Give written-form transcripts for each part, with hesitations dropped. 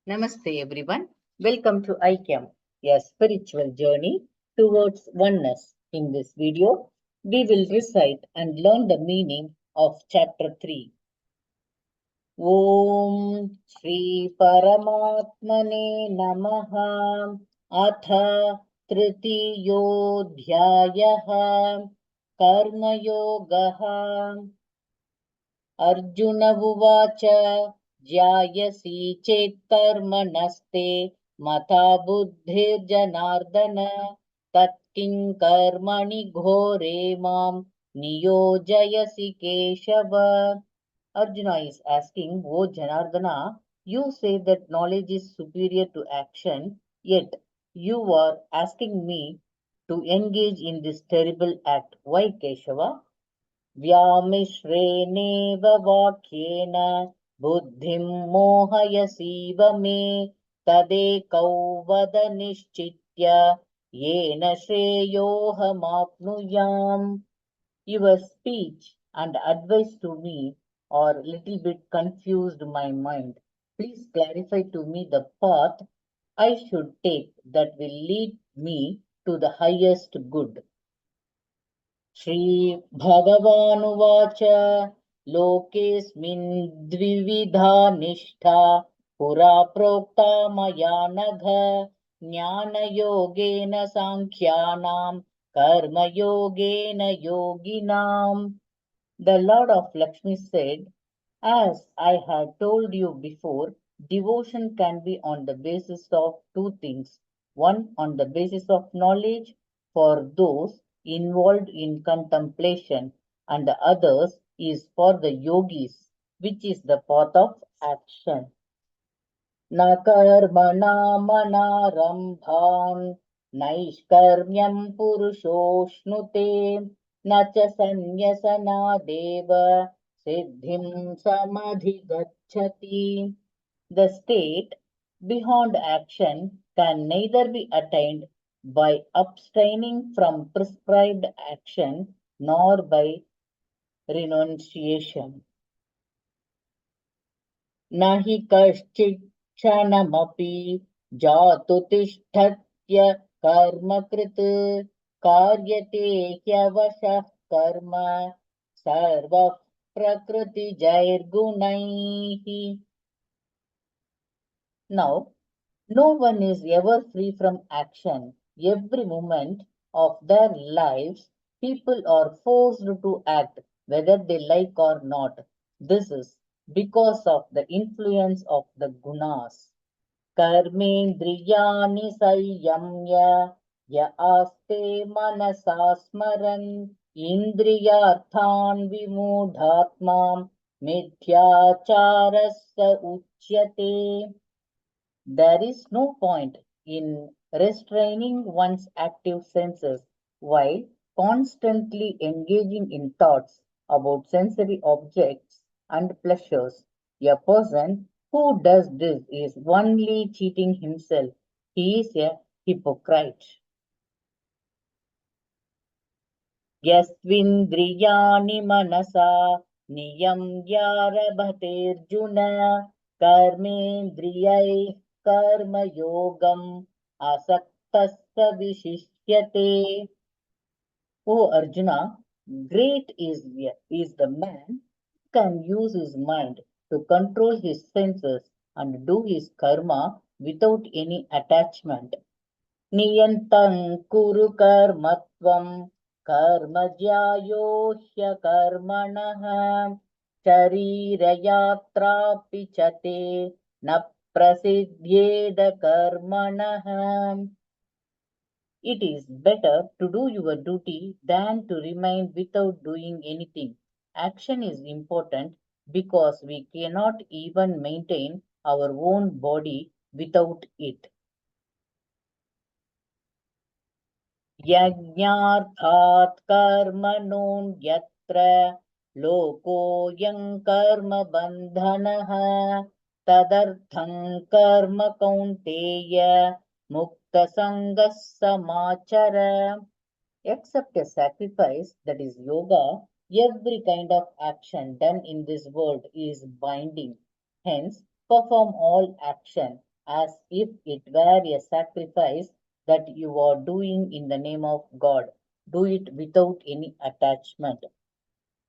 Namaste everyone. Welcome to ICAM, a spiritual journey towards oneness. In this video, we will recite and learn the meaning of chapter 3. Om Shri Paramatmane Namaha Atha Tritiyodhyayaha Karma Yogaha Arjuna उवाच ज्यायसि चेत्कर्मणस्ते मता बुद्धिर्जनार्दन तत्किं कर्मणि घोरे मां नियोजयसि Keshava. Arjuna is asking, O Janardana, you say that knowledge is superior to action, yet you are asking me to engage in this terrible act. Why, Keshava? व्यामिश्रेणेव वाक्येन बुद्धिं मोहयसीव मे तदेकौ वद निश्चित्य येन श्रेयोऽहमाप्नुयाम्. Your speech and advice to me are little bit confused my mind. Please clarify to me the path I should take that will lead me to the highest good. श्रीभगवानुवाच लोकेऽस्मिन् द्विविधा निष्ठा पुरा प्रोक्ता मया नघ ज्ञानयोगेन साङ्ख्यानां कर्मयोगेन योगिनाम्. The Lord of Lakshmi said, as I had told you before, devotion can be on the basis of two things. One, on the basis of knowledge for those involved in contemplation, and the others is for the yogis, which is the path of action. न कर्मणामनारम्भान् नैष्कर्म्यं पुरुषोऽश्नुते न च सन्न्यसनादेव सिद्धिं समधिगच्छति. The state beyond action can neither be attained by abstaining from prescribed action nor by renunciation. न हि कश्चित् क्षणमपि जातु तिष्ठत्य कर्मकृत् कार्यते ह्यवशः कर्म सर्वः प्रकृतिजैर्गुणैः. Now, no one is ever free from action. Every moment of their lives, people are forced to act whether they like or not. This is because of the influence of the gunas. कर्मेन्द्रियाणि संयम्य य आस्ते मनसा स्मरन् इन्द्रियार्थान् विमूढात्मा मिथ्याचारः स उच्यते. There is no point in restraining one's active senses while constantly engaging in thoughts about sensory objects and pleasures. A person who does this is only cheating himself. He is a hypocrite. यस्विन्द्रियाणि मनसा नियम्यारभतेऽर्जुन कर्मेन्द्रियैः कर्मयोगम् असक्तः स विशिष्यते. O Arjuna, great is the man who can use his mind to control his senses and do his karma without any attachment. Niyantam kuru karmatvam कर्मज्यायो ह्यकर्मणः शरीरयात्रापि च ते न प्रसिद्ध्येद कर्मणः. It is better to do your duty than to remain without doing anything. Action is important because we cannot even maintain our own body without it. यज्ञार्थात् कर्मणोऽन्यत्र लोकोऽयं कर्मबन्धनः तदर्थं कर्म Kaunteya मुक्तसङ्गः समाचर. Except a sacrifice, that is yoga, every kind of action done in this world is binding. Hence, perform all action. as if it were a sacrifice that you are doing in the name of God. Do it without any attachment.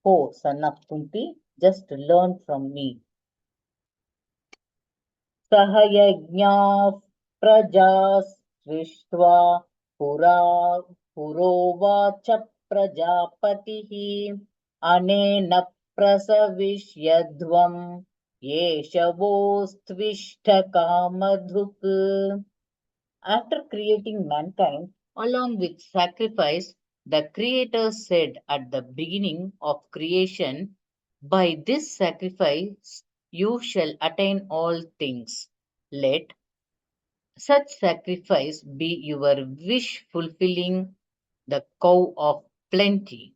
Oh, son of Kunti, just learn from me. Sahayajñāः प्रजा सृष्ट्वा पुरा पुरोवाच प्रजापतिः अनेन प्रसविष्यध्वम् एष वोस्त्विष्ठकामधुक्. After creating mankind along with sacrifice, the Creator said at the beginning of creation, by this sacrifice you shall attain all things. Let such sacrifice be your wish fulfilling, the cow of plenty.